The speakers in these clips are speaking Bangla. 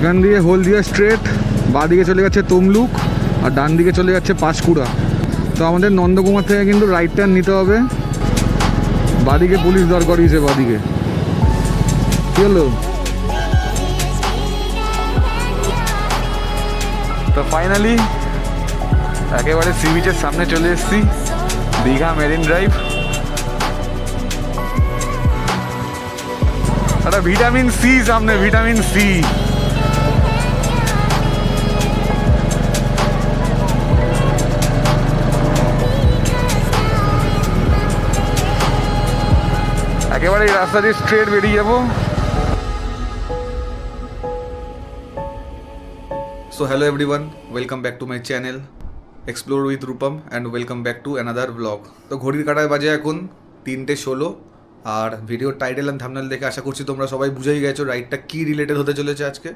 এখান দিয়ে হলদিয়া স্ট্রেট, বাঁদিকে চলে যাচ্ছে তমলুক আর ডান দিকে চলে যাচ্ছে পাঁশকুড়া। তো আমাদের নন্দকুমার থেকে কিন্তু রাইট টার্ন নিতে হবে। বাঁদিকে পুলিশ দর করিয়েছে, বাঁদিকে কি হলো? তো ফাইনালি একেবারে সি বিচের সামনে চলে এসেছি, দীঘা মেরিন ড্রাইভ। একটা ভিটামিন সি সামনে, ভিটামিন সি। একেবারে এই রাস্তা দিয়ে স্ট্রেট বেরিয়ে যাবো। So hello everyone, welcome back to my channel Explore with Rupam and welcome back to another vlog. তো ঘড়ির কাঁটায় বাজে এখন 3:16 আর ভিডিওর টাইটেল এন্ড থাম্বনেল দেখে আশা করছি তোমরা সবাই বুঝেই গেছো রাইডটা কি রিলেটেড হতে চলেছে আজকে।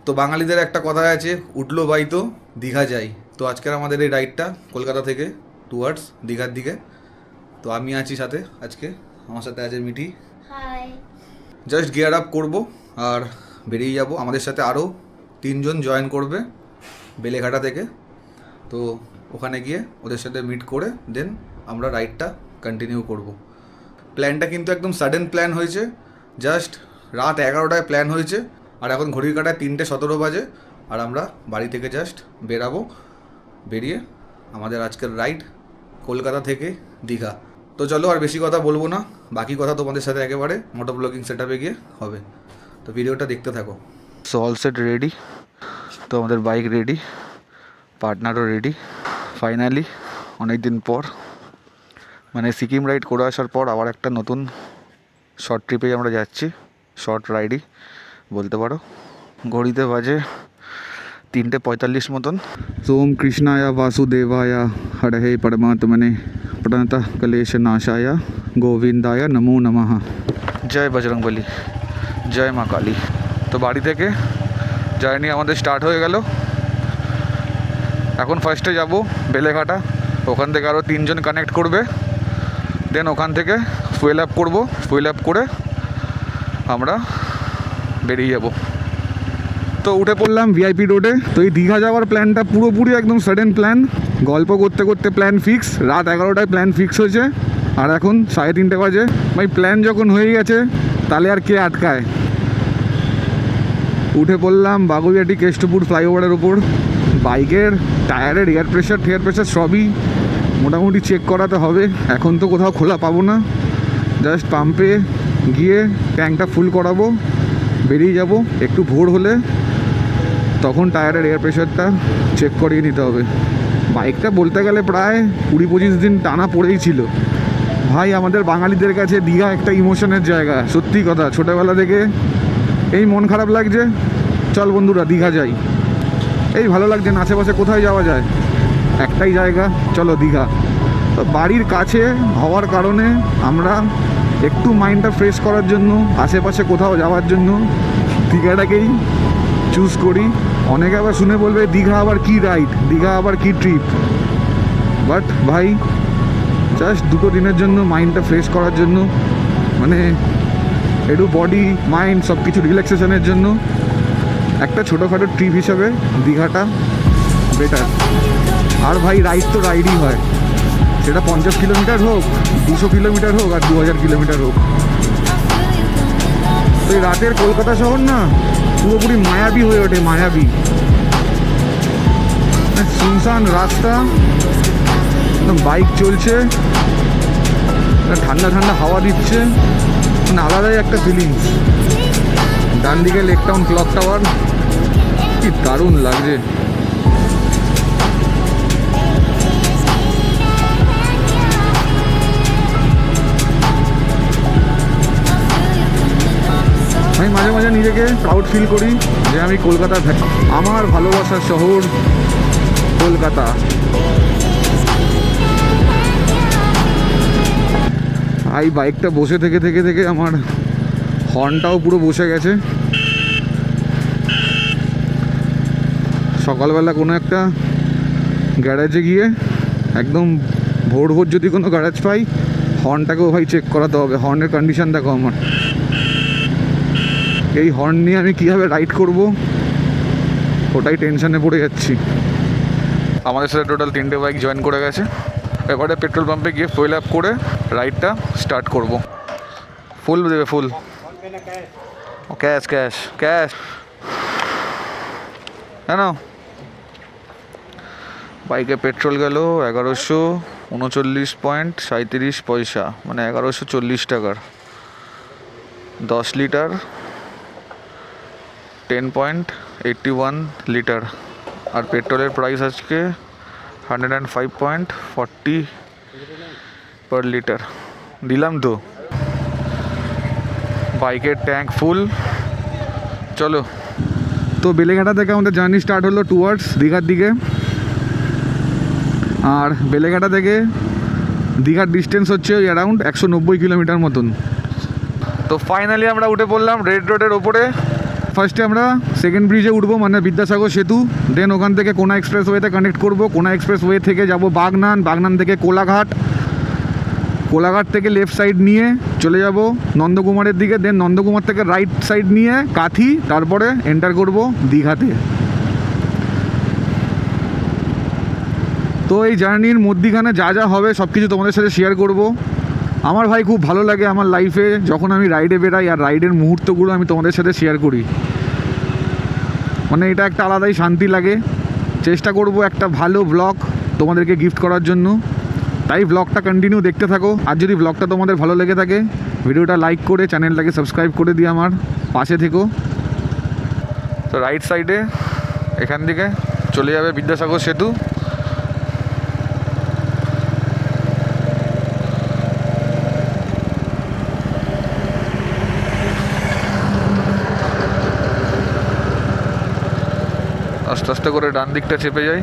তো বাঙালিদের একটা কথা আছে, উঠলো বাই তো দীঘা যাই। তো আজকের আমাদের এই রাইডটা কলকাতা থেকে টুয়ার্ডস দীঘার দিকে। তো আমি আছি সাথে, আজকে আমার সাথে আছে Mithi. Hi. Just gear up করবো আর বেরিয়ে যাব। আমাদের সাথে আরও 3 জন জয়েন করবে বেলেঘাটা থেকে। তো ওখানে গিয়ে ওদের সাথে মিট করে দেন আমরা রাইডটা কন্টিনিউ করব। প্ল্যানটা কিন্তু একদম সাডেন প্ল্যান হয়েছে, জাস্ট রাত 11টায় প্ল্যান হয়েছে আর এখন ঘড়ির কাঁটায় 3:17 বাজে আর আমরা বাড়ি থেকে জাস্ট বেরাবো। বেরিয়ে আমাদের আজকের রাইড কলকাতা থেকে দীঘা। তো চলো আর বেশি কথা বলবো না, বাকি কথা তোমাদের সাথে একেবারে মোটো ব্লগিং সেটআপে গিয়ে হবে। তো ভিডিওটা দেখতে থাকো। সো অল সেট রেডি, তো আমাদের বাইক রেডি, পার্টনারও রেডি। ফাইনালি অনেক দিন পর, মানে সিকিম রাইড করে আসার পর আবার একটা নতুন শর্ট ট্রিপে আমরা যাচ্ছি। শর্ট রাইডই বলতে পারো। ঘড়িতে বাজে 3:45 মতন। সোম কৃষ্ণায়া বাসুদেবায়া হরহে পরমাত্মনে প্রণত কলেশ নাশায়া গোবিন্দায়া নমো নমঃ। জয় বজরংবলী, জয় মা কালী। তো বাড়ি থেকে জার্নি আমাদের স্টার্ট হয়ে গেল। এখন ফার্স্টে যাব বেলেঘাটা, ওখান থেকে আরও 3 জন কানেক্ট করবে। দেন ওখান থেকে ফুয়েল আপ করবো, ফুয়েল আপ করে আমরা বেরিয়ে যাব। তো উঠে পড়লাম ভিআইপি রোডে। তো এই দীঘা যাওয়ার প্ল্যানটা পুরোপুরি একদম সাডেন প্ল্যান। গল্প করতে করতে প্ল্যান ফিক্স, রাত 11টায় প্ল্যান ফিক্স হয়েছে আর এখন 3:30 বাজে। ভাই প্ল্যান যখন হয়ে গেছে তাহলে আর কে আটকায়। উঠে পড়লাম বাগুইয়াটি কেষ্টপুর ফ্লাইওভারের ওপর। বাইকের টায়ারের এয়ার প্রেশার সবই মোটামুটি চেক করাতে হবে। এখন তো কোথাও খোলা পাবো না, জাস্ট পাম্পে গিয়ে ট্যাঙ্কটা ফুল করাবো, বেরিয়ে যাব। একটু ভোর হলে তখন টায়ারের এয়ার প্রেশারটা চেক করিয়ে নিতে হবে। বাইকটা বলতে গেলে প্রায় 20-25 দিন টানা পড়েই ছিল। ভাই আমাদের বাঙালিদের কাছে দীঘা একটা ইমোশনের জায়গা, সত্যি কথা। ছোটোবেলা থেকে এই মন খারাপ লাগছে, চল বন্ধুরা দীঘা যাই। এই ভালো লাগছে না, আশেপাশে কোথায় যাওয়া যায়, একটাই জায়গা, চলো দীঘা। তো বাড়ির কাছে হওয়ার কারণে আমরা একটু মাইন্ডটা ফ্রেশ করার জন্য, আশেপাশে কোথাও যাওয়ার জন্য দীঘাটাকেই চুজ করি। অনেকে আবার শুনে বলবে দীঘা আবার কি রাইড, দীঘা আবার কি ট্রিপ। বাট ভাই জাস্ট 2 দিনের জন্য মাইন্ডটা ফ্রেশ করার জন্য, মানে একটু বডি মাইন্ড সব কিছু রিল্যাক্সেশনের জন্য একটা ছোটোখাটো ট্রিপ হিসাবে দীঘাটা বেটার। আর ভাই রাইড তো রাইডই হয়, সেটা 50 কিলোমিটার হোক, 200 কিলোমিটার হোক আর 2000 কিলোমিটার হোক। তো এই রাতের কলকাতা শহর না পুরোপুরি মায়াবী হয়ে ওঠে, মায়াবী। শুনশান রাস্তা, একদম বাইক চলছে, ঠান্ডা ঠান্ডা হাওয়া দিচ্ছে, মানে আলাদাই একটা ফিলিংস। ডান দিকে লেক টাউন ক্লক টাওয়ার, কি দারুণ লাগছে। আমি মাঝে মাঝে নিজেকে প্রাউড ফিল করি যে আমি কলকাতা থাকি। আমার ভালোবাসার শহর কলকাতা। এই বাইকটা বসে থেকে থেকে থেকে আমার হর্নটাও পুরো বসে গেছে। সকালবেলা কোনো একটা গ্যারেজে গিয়ে একদম ভোর ভোর যদি কোনো গ্যারেজ পাই, হর্নটাকেও ভাই চেক করাতে হবে। হর্নের কন্ডিশন দেখো আমার। এই হর্ন নিয়ে আমি কীভাবে রাইড করব ওটাই টেনশনে পড়ে যাচ্ছি। আমাদের সাথে টোটাল 3টে বাইক জয়েন করে গেছে। এবারে পেট্রোল পাম্পে গিয়ে ফুয়েল আপ করে রাইডটা স্টার্ট করব। ফুল দেবে, ফুল ক্যাশ ক্যাশ ক্যাশ, হ্যাঁ না। বাইকে পেট্রোল গেল 1139.37 মানে 1140 টাকার, 10 লিটার 10.81 লিটার। আর পেট্রোলের প্রাইস আজকে 105.40 পার লিটার দিলাম। তো বাইকের ট্যাঙ্ক ফুল। চলো, তো বেলেঘাটা থেকে আমাদের জার্নি স্টার্ট হলো টুয়ার্ডস দীঘার দিকে। আর বেলেঘাটা থেকে দীঘার ডিস্টেন্স হচ্ছে ওই অ্যারাউন্ড 190 কিলোমিটার মতন। তো ফাইনালি আমরা উঠে পড়লাম রেড রোডের ওপরে। ফার্স্টে আমরা সেকেন্ড ব্রিজে উঠবো, মানে বিদ্যাসাগর সেতু। দেন ওখান থেকে কোনা এক্সপ্রেস ওয়েতে কানেক্ট করব। কোনা এক্সপ্রেস ওয়ে থেকে যাব বাগনান, বাগনান থেকে কোলাঘাট, কোলাঘাট থেকে লেফট সাইড নিয়ে চলে যাব নন্দকুমারের দিকে। দেন নন্দকুমার থেকে রাইট সাইড নিয়ে কাথি, তারপরে এন্টার করব দীঘাতে। তো এই জার্নির মধ্যিখানে যা যা হবে সব কিছু তোমাদের সাথে শেয়ার করব। আমার ভাই খুব ভালো লাগে আমার লাইফে যখন আমি রাইডে বেরাই আর রাইডের মুহূর্তগুলো আমি তোমাদের সাথে শেয়ার করি, মানে এটা একটা আলাদাই শান্তি লাগে। চেষ্টা করব একটা ভালো ব্লগ তোমাদেরকে গিফট করার জন্য, তাই ব্লগটা কন্টিনিউ দেখতে থাকো। আর যদি ব্লগটা তোমাদের ভালো লেগে থাকে ভিডিওটা লাইক করে চ্যানেলটাকে সাবস্ক্রাইব করে দিয়ে আমার পাশে থেকো। তো রাইট সাইডে এখান থেকে চলে যাবে বিদ্যাসাগর সেতু। আস্তে আস্তে করে ডান দিকটা চেপে যাই,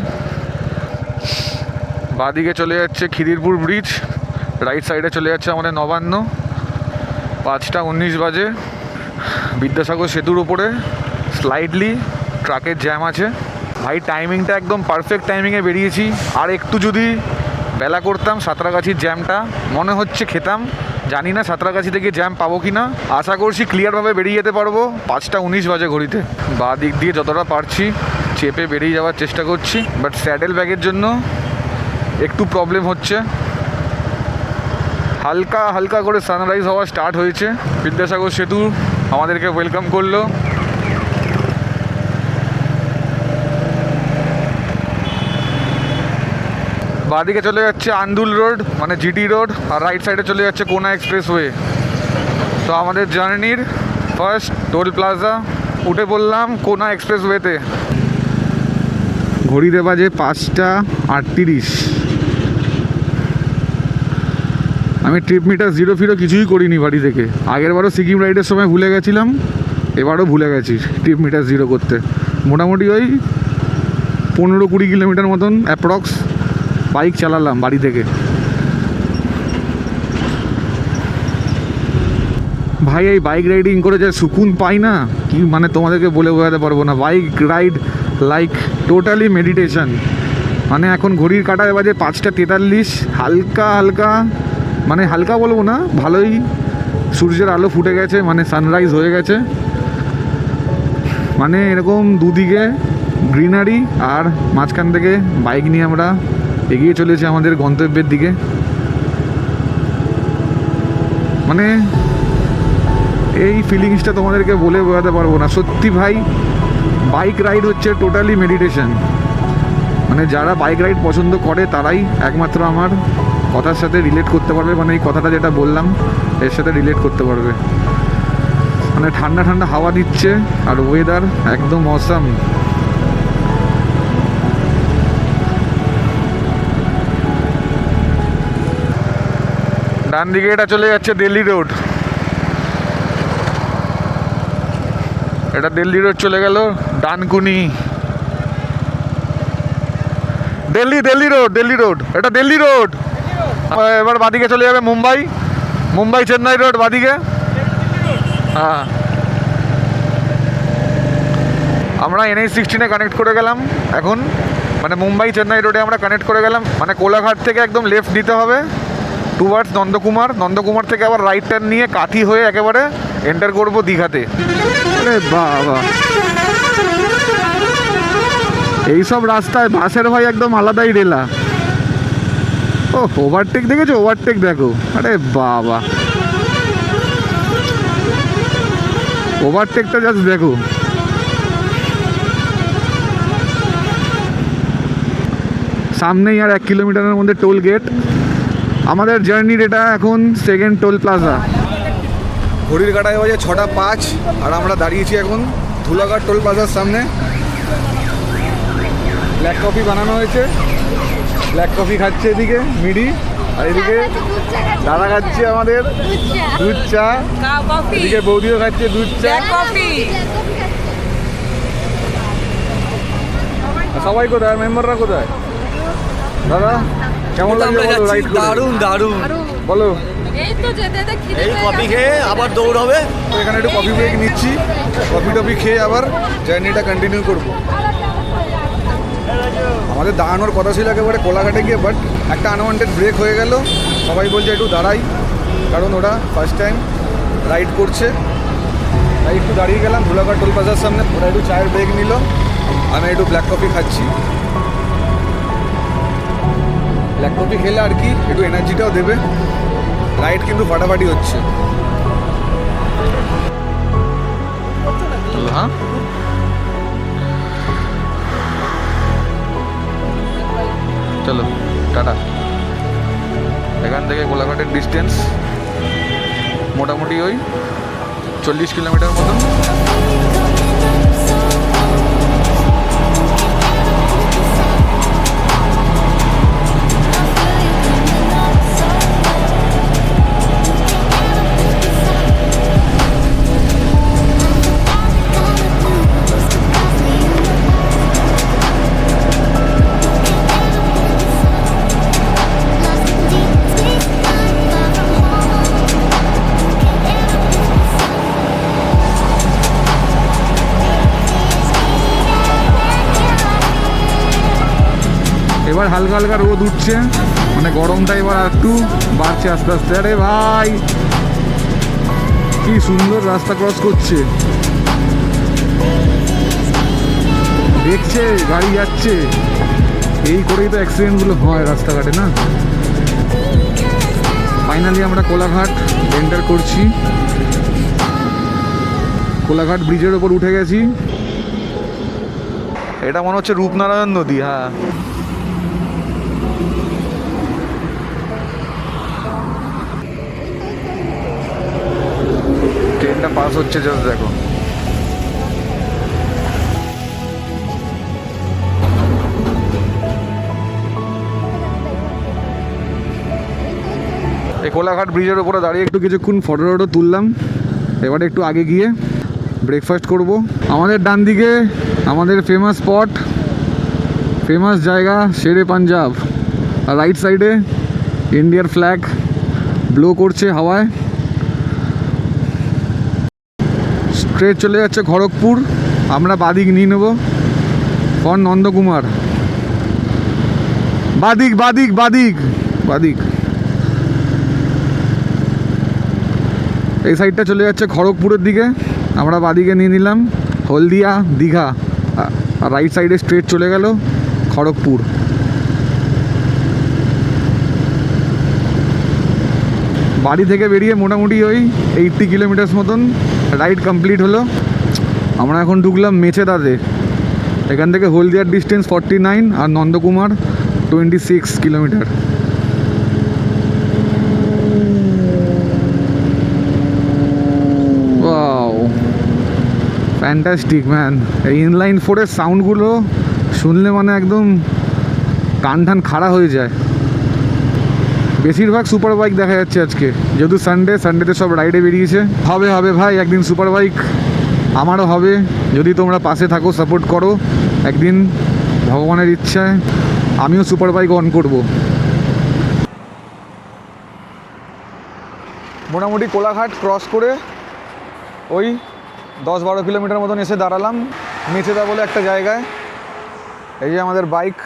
বাঁদিকে চলে যাচ্ছে খিদিরপুর ব্রিজ, রাইট সাইডে চলে যাচ্ছে আমাদের নবান্ন। 5টা 19 বাজে। বিদ্যাসাগর সেতুর উপরে স্লাইডলি ট্রাকের জ্যাম আছে। ভাই টাইমিংটা একদম পারফেক্ট টাইমিংয়ে বেরিয়েছি। আর একটু যদি বেলা করতাম সাঁতরাগাছির জ্যামটা মনে হচ্ছে খেতাম। জানি না সাঁতরাগাছি থেকে জ্যাম পাবো কি না, আশা করছি ক্লিয়ারভাবে বেরিয়ে যেতে পারবো। 5টা 19 বাজে ঘড়িতে। বাঁ দিক দিয়ে যতটা পারছি চেপে বেরিয়ে যাওয়ার চেষ্টা করছি, বাট স্যাডেল ব্যাগের জন্য একটু প্রবলেম হচ্ছে। হালকা হালকা করে সানরাইজ হওয়া স্টার্ট হয়েছে। বিদ্যাসাগর সেতু আমাদেরকে ওয়েলকাম করলো। বাঁদিকে চলে যাচ্ছে আন্দুল রোড মানে জিটি রোড, আর রাইট সাইডে চলে যাচ্ছে কোনা এক্সপ্রেস ওয়ে। তো আমাদের জার্নির ফার্স্ট টোল প্লাজা উঠে পড়লাম কোনা এক্সপ্রেস ওয়েতে। ঘড়িতে বাজে 5টা 38। আমি ট্রিপ মিটার জিরো ফিরো কিছুই করিনি বাড়ি থেকে। আগেরবারও সিকিম রাইডের সময় ভুলে গেছিলাম, এবারও ভুলে গেছি ট্রিপ মিটার জিরো করতে। মোটামুটি ওই 15-20 কিলোমিটার মতন অ্যাপ্রক্স বাইক চালালাম বাড়ি থেকে। ভাই এই বাইক রাইডিং করে যে সুকুন পাই না, কি মানে তোমাদেরকে বলে বোঝাতে পারবো না। Bike ride like totally meditation. মানে এখন ঘড়ির কাঁটায় বাজে 5টা 43। হালকা হালকা, মানে হালকা বলবো না, ভালোই সূর্যের আলো ফুটে গেছে, মানে সানরাইজ হয়ে গেছে। মানে এরকম দুদিকে গ্রিনারি আর মাঝখান থেকে বাইক নিয়ে আমরা এগিয়ে চলেছি আমাদের গন্তব্যের দিকে। মানে এই ফিলিংসটা তোমাদেরকে বলে বোঝাতে পারবো না। সত্যি ভাই বাইক রাইড হচ্ছে টোটালি মেডিটেশন। মানে যারা বাইক রাইড পছন্দ করে তারাই একমাত্র আমার কথার সাথে রিলেট করতে পারবে, মানে এই কথাটা যেটা বললাম এর সাথে রিলেট করতে পারবে। মানে ঠান্ডা ঠান্ডা হাওয়া দিচ্ছে আর ওয়েদার একদম অসাম। ডান দিকে এটা চলে যাচ্ছে দিল্লি রোড। এটা দিল্লি রোড চলে গেল ডানকুনি। দিল্লি রোড এটা দিল্লি রোড। এবার বাদিকে চলে যাবে মুম্বাই চেন্নাই রোড বাদিকে। হ্যাঁ, আমরা NH-16 কানেক্ট করে গেলাম এখন। মানে মুম্বাই চেন্নাই রোডে আমরা কানেক্ট করে গেলাম। মানে কোলাঘাট থেকে একদম লেফট দিতে হবে টুয়ার্ডস নন্দকুমার থেকে আবার রাইট টার্ন নিয়ে কাথি হয়ে একেবারে এন্টার করব দীঘাতে। আরে বাবা, এইসব রাস্তায় বাসের ভাই একদম আলাদাই রেলা। ও ওভারটেক দেখেছো, ওভারটেক দেখো, আরে বাবা ওভারটেকটা জাস্ট দেখো। সামনেই আর 1 কিলোমিটারের মধ্যে টোল গেট। আমাদের জার্নির এটা এখন সেকেন্ড টোল প্লাজা। ঘড়ির কাঁটায় বাজে 6:05 আর আমরা দাঁড়িয়েছি এখন ধুলাঘাট টোল প্লাজার সামনে। ব্ল্যাক কফি বানানো হয়েছে, ব্ল্যাক কফি খাচ্ছে এদিকে মিডি, আর এদিকে দাদা খাচ্ছে আমাদের দুধ চা, এদিকে বৌদিও খাচ্ছে দুধ চা। সবাই কোথায়, মেম্বাররা কোথায়? দাদা কেমন লাগছে বলো, রাইড করে? দারুণ দারুণ। বলো। এই কফি খেয়ে আবার দৌড় হবে। তো এখানে একটু কফি ব্রেক নিচ্ছি, কফি টফি খেয়ে আবার জার্নিটা কন্টিনিউ করব। আমাদের দাঁড়ানোর কথা ছিল একেবারে কোলাঘাটে গিয়ে, বাট একটা আনওয়ান্টেড ব্রেক হয়ে গেল। সবাই বলছে একটু দাঁড়াই, কারণ ওরা ফার্স্ট টাইম রাইড করছে। তাই একটু দাঁড়িয়ে গেলাম ধুলাঘাট টোল প্লাজার সামনে। ওরা একটু চায়ের ব্রেক নিল, আমি একটু ব্ল্যাক কফি খাচ্ছি। ব্ল্যাক কফি খেলে আর কি একটু এনার্জিটাও দেবে। রাইড কিন্তু ফাটাফাটি হচ্ছে। হ্যাঁ চলো টাটা। এখান থেকে কোলাঘাটের ডিস্টেন্স মোটামুটি ওই 40 কিলোমিটার মতন। এবার হালকা হালকা রোদ উঠছে, মানে গরমটা এবার একটু বাড়ছে আস্তে আস্তে। আরে ভাই কি সুন্দর রাস্তা ক্রস করছে, দেখছে গাড়ি যাচ্ছে। এই করেই তো অ্যাক্সিডেন্টগুলো হয় রাস্তাঘাটে না। ফাইনালি আমরা কোলাঘাট এন্টার করছি, কোলাঘাট ব্রিজের ওপর উঠে গেছি। এটা মনে হচ্ছে রূপনারায়ণ নদী। হ্যাঁ ট্রেনটা পাস হচ্ছে, জাস্ট দেখো। এই কোলাঘাট ব্রিজের উপরে দাঁড়িয়ে একটু কিছুক্ষণ ফটো টটো তুললাম। এবারে একটু আগে গিয়ে ব্রেকফাস্ট করব। আমাদের ডান দিকে আমাদের ফেমাস স্পট, ফেমাস জায়গা শেরে পাঞ্জাব, আর রাইট সাইডে ইন্ডিয়ার ফ্ল্যাগ ব্লো করছে হাওয়ায়। স্ট্রেট চলে যাচ্ছে খড়গপুর, আমরা বাদিক নিয়ে নেব ফর নন্দকুমার। বাদিক বাদিক বাদিক বাদিক, এই সাইডটা চলে যাচ্ছে খড়গপুরের দিকে, আমরা বাদিকে নিয়ে নিলাম হলদিয়া দীঘা, আর রাইট সাইডে স্ট্রেট চলে গেল খড়গপুর। বাড়ি থেকে বেরিয়ে মোটামুটি ওই 80 কিলোমিটার্স মতন রাইড কমপ্লিট হলো। আমরা এখন ঢুকলাম মেচেদাতে। এখান থেকে হলদিয়ার ডিস্টেন্স 49 আর Nandakumar 26 kilometre. Wow fantastic man. এই ইনলাইন 4-এর সাউন্ডগুলো শুনলে মানে একদম কান টান খাড়া হয়ে যায়। বেশিরভাগ সুপার বাইক দেখা যাচ্ছে আজকে, যেহেতু সানডেতে সব রাইডে বেরিয়েছে। হবে হবে ভাই, একদিন সুপার বাইক আমারও হবে, যদি তোমরা পাশে থাকো, সাপোর্ট করো। একদিন ভগবানের ইচ্ছায় আমিও সুপার বাইক অন করব। মোটামুটি কোলাঘাট ক্রস করে ওই 10-12 কিলোমিটার মতন এসে দাঁড়ালাম মেচেদা বলে একটা জায়গায়। এই যে আমাদের বাইক,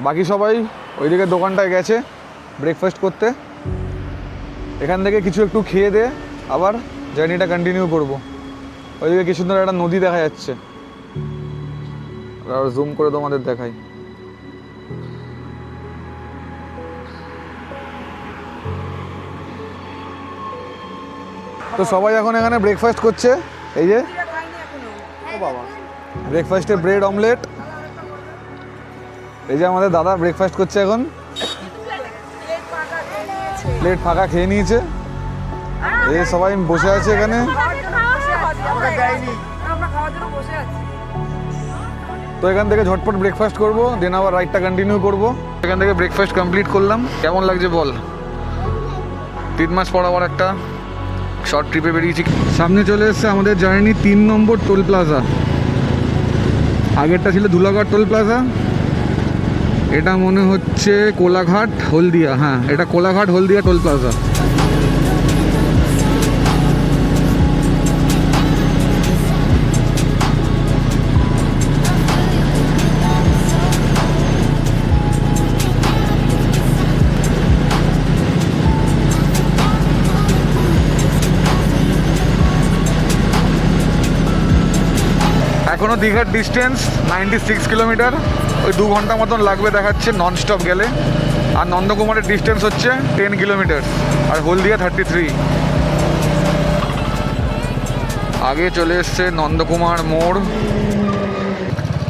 বাকি সবাই ওইদিকে দোকানটায় গেছে ব্রেকফাস্ট করতে। এখান থেকে কিছু একটু খেয়ে দিয়ে আবার জার্নিটা কন্টিনিউ করব। ওইদিকে কি সুন্দর একটা নদী দেখা যাচ্ছে, আর জুম করে তোমাদের দেখাই। তো সবাই এখন এখানে ব্রেকফাস্ট করছে, এই যে ব্রেকফাস্টে ব্রেড অমলেট। এই যে আমাদের দাদা ব্রেকফাস্ট করছে এখন, প্লেট ফাঁকা খেয়ে নিয়েছে। এই সবাই বসে আছে এখানে। তো এখান থেকে ঝটপট ব্রেকফাস্ট করবো, দেন আবার রাইডটা কন্টিনিউ করবো। এখান থেকে ব্রেকফাস্ট কমপ্লিট করলাম। কেমন লাগছে বল? 3 মাস পর আবার একটা শর্ট ট্রিপে বেরিয়েছি। সামনে চলে এসছে আমাদের জার্নি 3 নম্বর টোল প্লাজা। আগেরটা ছিল ধুলাগড় টোল প্লাজা, এটা মনে হচ্ছে কোলাঘাট হলদিয়া। হ্যাঁ, এটা কোলাঘাট হলদিয়া টোল প্লাজা। এখনও দীঘার ডিস্টেন্স 96 কিলোমিটার, ওই 2 ঘন্টা মতন লাগবে দেখাচ্ছে নন স্টপ গেলে। আর নন্দকুমারের ডিস্টেন্স হচ্ছে 10 কিলোমিটার, আর হলদিয়া 33। আগে চলে এসছে নন্দকুমার মোড়,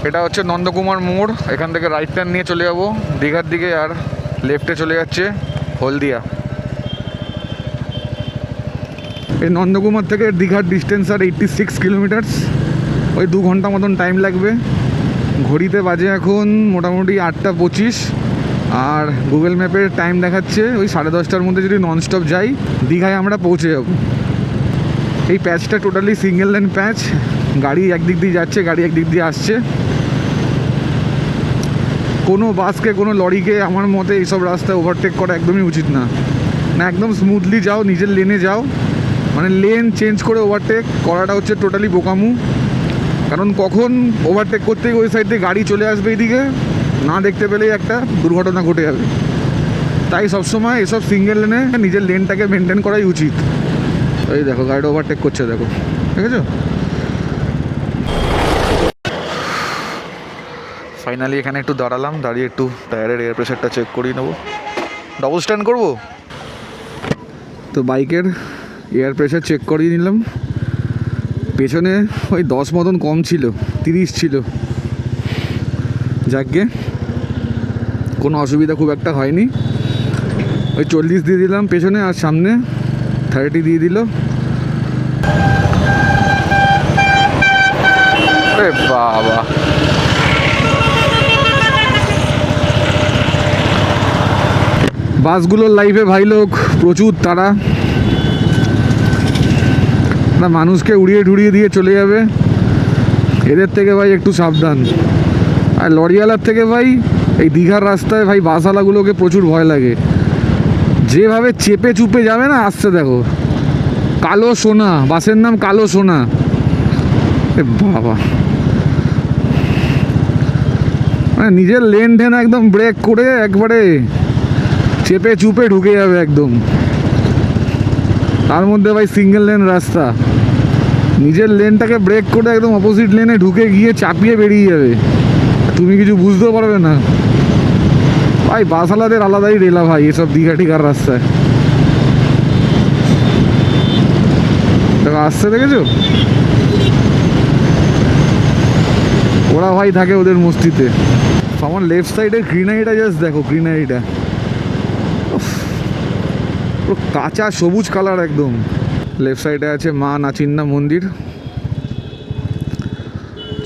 এটা হচ্ছে নন্দকুমার মোড়। এখান থেকে রাইট টার্ন নিয়ে চলে যাবো দীঘার দিকে, আর লেফটে চলে যাচ্ছে হলদিয়া। এই নন্দকুমার থেকে দীঘার ডিস্টেন্স আর 86 কিলোমিটার্স, ওই 2 ঘন্টা মতন টাইম লাগবে। ঘড়িতে বাজে এখন মোটামুটি 8:25, আর গুগল ম্যাপের টাইম দেখাচ্ছে ওই 10:30টার মধ্যে যদি ননস্টপ যাই দীঘায় আমরা পৌঁছে যাব। এই প্যাচটা টোটালি সিঙ্গেল লেন প্যাচ, গাড়ি একদিক দিয়ে যাচ্ছে, গাড়ি একদিক দিয়ে আসছে। কোনো বাসকে কোনো লরিকে আমার মতে এইসব রাস্তায় ওভারটেক করা একদমই উচিত না। না, একদম স্মুথলি যাও, নিজের লেনে যাও। মানে লেন চেঞ্জ করে ওভারটেক করাটা হচ্ছে টোটালি বোকামু। কারণ কখন ওভারটেক করতে গিয়ে ওই সাইড দিয়ে গাড়ি চলে আসবে এইদিকে, না দেখতে পেলেই একটা দুর্ঘটনা ঘটে যাবে। তাই সবসময় এসব সিঙ্গেল লেনে নিজের লেনটাকে মেনটেন করাই উচিত। এই দেখো গাড়িটা ওভারটেক করছে, দেখো, ঠিক আছে। ফাইনালি এখানে একটু দাঁড়ালাম, দাঁড়িয়ে একটু টায়ারের এয়ার প্রেশারটা চেক করিয়ে নেবো। ডবল স্ট্যান্ড করবো তো বাইকের এয়ার প্রেশার চেক করিয়ে নিলাম। পেছনে ওই 10 মতন কম ছিল, 30 ছিল। যাকগে, কোনো অসুবিধা খুব একটা হয়নি। ওই 40 দিয়ে দিলাম পেছনে, আর সামনে 30 দিয়ে দিল। আরে বাবা, বাসগুলোর লাইফে ভাই লোক প্রচুর তারা, না মানুষকে উড়িয়ে ঢুড়িয়ে দিয়ে চলে যাবে। এদের থেকে ভাই একটু সাবধান। আর লরিওয়ালার থেকে ভাই এই দীঘার রাস্তায় ভাই বাসওয়ালাগুলোকে প্রচুর ভয় লাগে। যেভাবে চেপে চুপে যাবে না, আসছে দেখো, কালো সোনা, বাসের নাম কালো সোনা। বাবা, মানে নিজের লেন ঠেন একদম ব্রেক করে একবারে চেপে চুপে ঢুকে যাবে একদম। তার মধ্যে ভাই সিঙ্গেল লেন রাস্তা, নিজের লেনটাকে ব্রেক করে একদম অপোজিট লেনে ঢুকে গিয়ে চাপিয়ে বেরিয়ে যাবে, তুমি কিছু বুঝতেও পারবে না। ভাই বাসওয়ালাদের আলাদাই রেলা ভাই এসব দীঘা টিঘার রাস্তায়। দেখো আসছে, দেখেছো, ওরা ভাই থাকে ওদের মস্তিতে। আমার লেফট সাইডের গ্রিনারিটা জাস্ট দেখো, গ্রিনারিটা পুরো কাঁচা সবুজ কালার একদম। লেফট সাইডে আছে মা নাচিন্না মন্দির।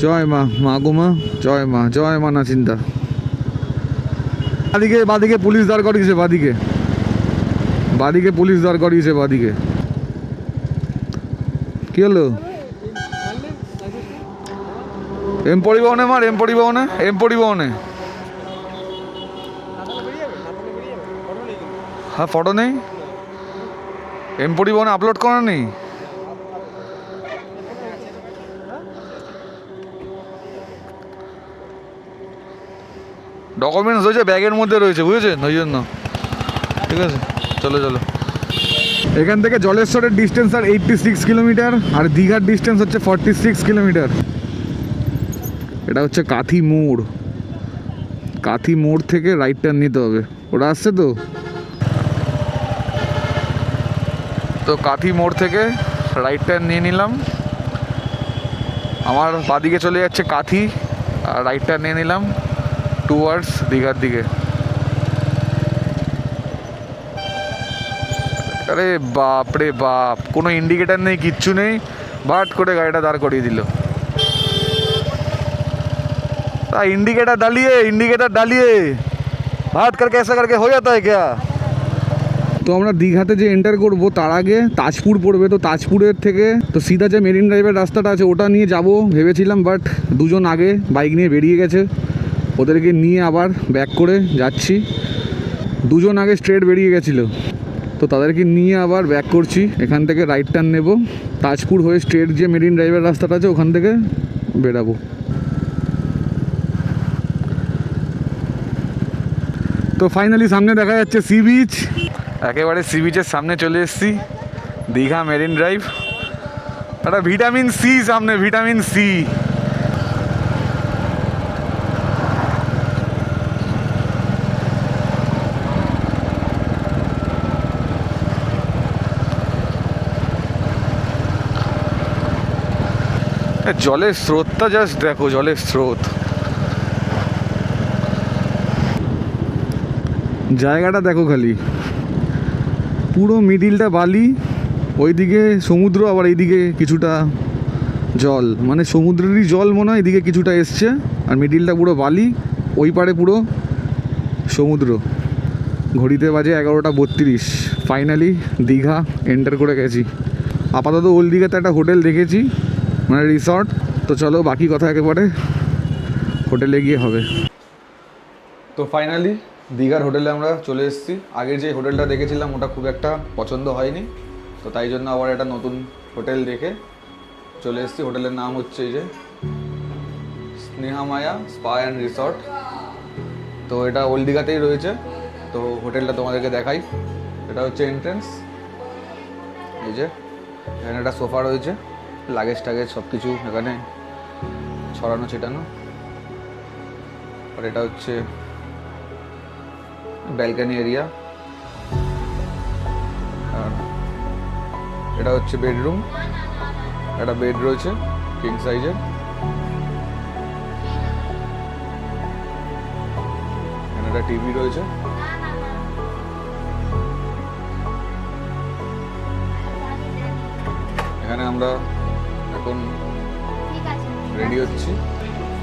জয় মা, মা গো মা, জয় মা, জয় মা নাচিন্দা। বাদিকে বাদিকে পুলিশ দাঁড় করিয়েছে, বাদিকে বাদিকে পুলিশ দাঁড় করিয়েছে, বাদিকে। কি হলো? এম পরিবহনে মার, এম পরিবহনে, এম পরিবহনে। হ্যাঁ, ফটো নেই, এম পরিবহনে আপলোড করা নেই। ডকুমেন্টস হয়েছে ব্যাগের মধ্যে রয়েছে, বুঝেছেন, ওই জন্য। ঠিক আছে, চলো চলো। এখান থেকে জলেশ্বরের ডিস্টেন্স আর 86 কিলোমিটার, আর দীঘার ডিস্টেন্স হচ্ছে 46 কিলোমিটার। এটা হচ্ছে কাথি মোড়। কাথি মোড় থেকে রাইট টার্ন নিতে হবে। ওরা আসছে তো, তো কাথি মোড় থেকে রাইট টার্ন নিয়ে নিলাম। আমার বাদিকে চলে যাচ্ছে কাথি, আর রাইট টার্ন নিয়ে নিলাম টুয়ার্ডস দীঘার দিকে। আরে বাপ রে বাপ, কোনো ইন্ডিকেটার নেই, কিচ্ছু নেই, বাট করে গাড়িটা দাঁড় করিয়ে দিল। इंडिकेटर डालिए बात करके ऐसा करके हो जाता है क्या? তো আমরা দীঘাতে যে এন্টার করবো তার আগে তাজপুর পড়বে, তো তাজপুরের থেকে তো সিধা যে মেরিন ড্রাইভের রাস্তাটা আছে ওটা নিয়ে যাব ভেবেছিলাম, বাট দুজন আগে বাইক নিয়ে বেরিয়ে গেছে, ওদেরকে নিয়ে আবার ব্যাক করে যাচ্ছি। দুজন আগে স্ট্রেট বেরিয়ে গেছিলো, তো তাদেরকে নিয়ে আবার ব্যাক করছি। এখান থেকে রাইট টার্ন নেব, তাজপুর হয়ে স্ট্রেট যে মেরিন ড্রাইভের রাস্তাটা আছে ওখান থেকে বেরাবো। তো ফাইনালি সামনে দেখা যাচ্ছে সি বিচ, একেবারে সি বিচের সামনে চলে এসেছি, দীঘা মেরিন ড্রাইভ। একটা ভিটামিন সি সামনে, ভিটামিন সি। জলের স্রোতটা জাস্ট দেখো, জলের স্রোত। জায়গাটা দেখো খালি, পুরো মিডিলটা বালি, ওইদিকে সমুদ্র, আবার এইদিকে কিছুটা জল, মানে সমুদ্রেরই জল মনে হয় এদিকে কিছুটা এসছে, আর মিডিলটা পুরো বালি, ওই পারে পুরো সমুদ্র। ঘড়িতে বাজে 11:32। ফাইনালি দীঘা এন্টার করে গেছি। আপাতত ওল্ড দীঘাতে একটা হোটেল দেখেছি, মানে রিসর্ট। তো চলো বাকি কথা একেবারে হোটেলে গিয়ে হবে। তো ফাইনালি দীঘার হোটেলে আমরা চলে এসেছি। আগের যে হোটেলটা দেখেছিলাম ওটা খুব একটা পছন্দ হয়নি, তো তাই জন্য আবার একটা নতুন হোটেল দেখে চলে এসেছি। হোটেলের নাম হচ্ছে এই যে স্নেহামায়া স্পা অ্যান্ড রিসর্ট। তো এটা ওল্ড দীঘাতেই রয়েছে। তো হোটেলটা তোমাদেরকে দেখাই। এটা হচ্ছে এন্ট্রেন্স, এই যে এখানে একটা সোফা রয়েছে, লাগেজ টাগেজ সব কিছু এখানে ছড়ানো ছিটানো। আর এটা হচ্ছে ব্যালকনি এরিয়া, আর এটা হচ্ছে বেডরুম। একটা বেড রয়েছে কিং সাইজের, এখানে একটা টিভি রয়েছে। এখানে আমরা এখন রেডি হচ্ছি।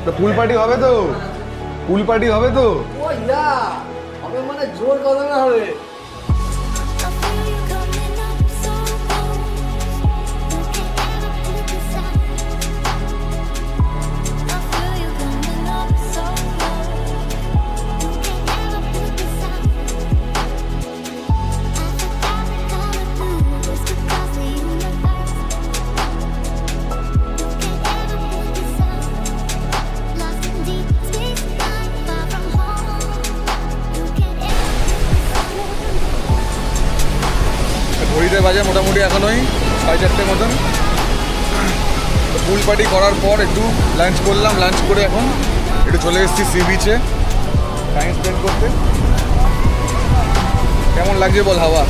তো পুল পার্টি হবে তো, পুল পার্টি হবে তো। মানে জোর কথা না হবে। ঘড়িতে বাজে মোটামুটি এখন ওই 4:30 মতন। তো পুল পার্টি করার পর একটু লাঞ্চ করলাম, লাঞ্চ করে এখন একটু চলে এসেছি সি বিচে টাইম স্পেন্ড করতে। কেমন লাগছে বল হাওয়া?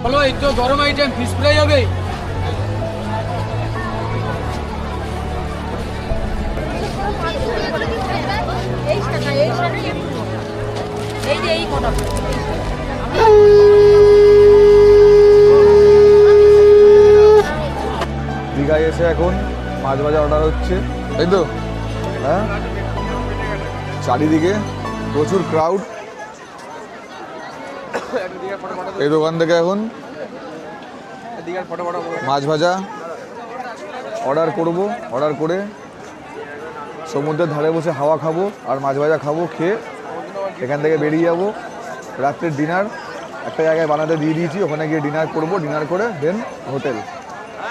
বলো, এই তো গরম আইটেম ফিশ ফ্রাই হবে। দীঘায় এসে এখন মাছ ভাজা অর্ডার হচ্ছে, তাই তো? হ্যাঁ, চারিদিকে প্রচুর ক্রাউড। এই দোকান থেকে এখন মাছ ভাজা অর্ডার করব, অর্ডার করে সমুদ্রের ধারে বসে হাওয়া খাবো আর মাছ ভাজা খাবো, খেয়ে এখান থেকে বেরিয়ে যাব। রাত্রের ডিনার একটা জায়গায় বানাতে দিয়ে দিয়েছি, ওখানে গিয়ে ডিনার করব, ডিনার করে দেন হোটেল।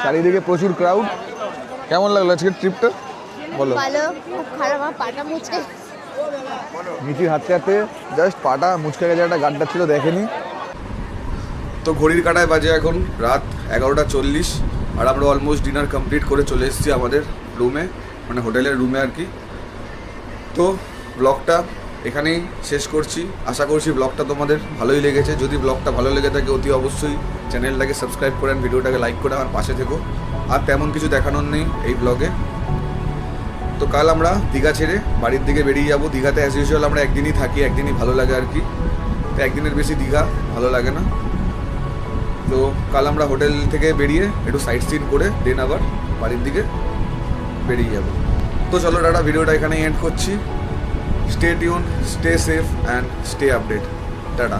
চারিদিকে প্রচুর ক্রাউড। কেমন লাগলো আজকের ট্রিপটা বলো? ভালো, খুব খারাপ, আমার পাটা মুচকে মিচির হাঁটতে হাঁটতে জাস্ট পাটা মুচকে গেছে, একটা গাড্ডা ছিল দেখেনি। তো ঘড়ির কাঁটায় বাজে এখন রাত 11:40 আর আমরা অলমোস্ট ডিনার কমপ্লিট করে চলে এসেছি আমাদের রুমে, মানে হোটেলের রুমে আর কি। তো ব্লগটা এখানেই শেষ করছি। আশা করছি ব্লগটা তোমাদের ভালোই লেগেছে। যদি ব্লগটা ভালো লেগে থাকে অতি অবশ্যই চ্যানেলটাকে সাবস্ক্রাইব করেন, ভিডিওটাকে লাইক করে আমার পাশে থেকো। আর তেমন কিছু দেখানোর নেই এই ব্লগে। তো কাল আমরা দীঘা ছেড়ে বাড়ির দিকে বেরিয়ে যাব। দীঘাতে অ্যাজ ইউজুয়াল আমরা একদিনই থাকি, একদিনই ভালো লাগে আর কি। তো একদিনের বেশি দীঘা ভালো লাগে না। তো কাল আমরা হোটেল থেকে বেরিয়ে একটু সাইট সিন করে দেন আবার বাড়ির দিকে বেরিয়ে যাব। তো চলো টাটা, ভিডিওটা এখানেই এন্ড করছি। Stay tune, stay safe and stay update. Tata.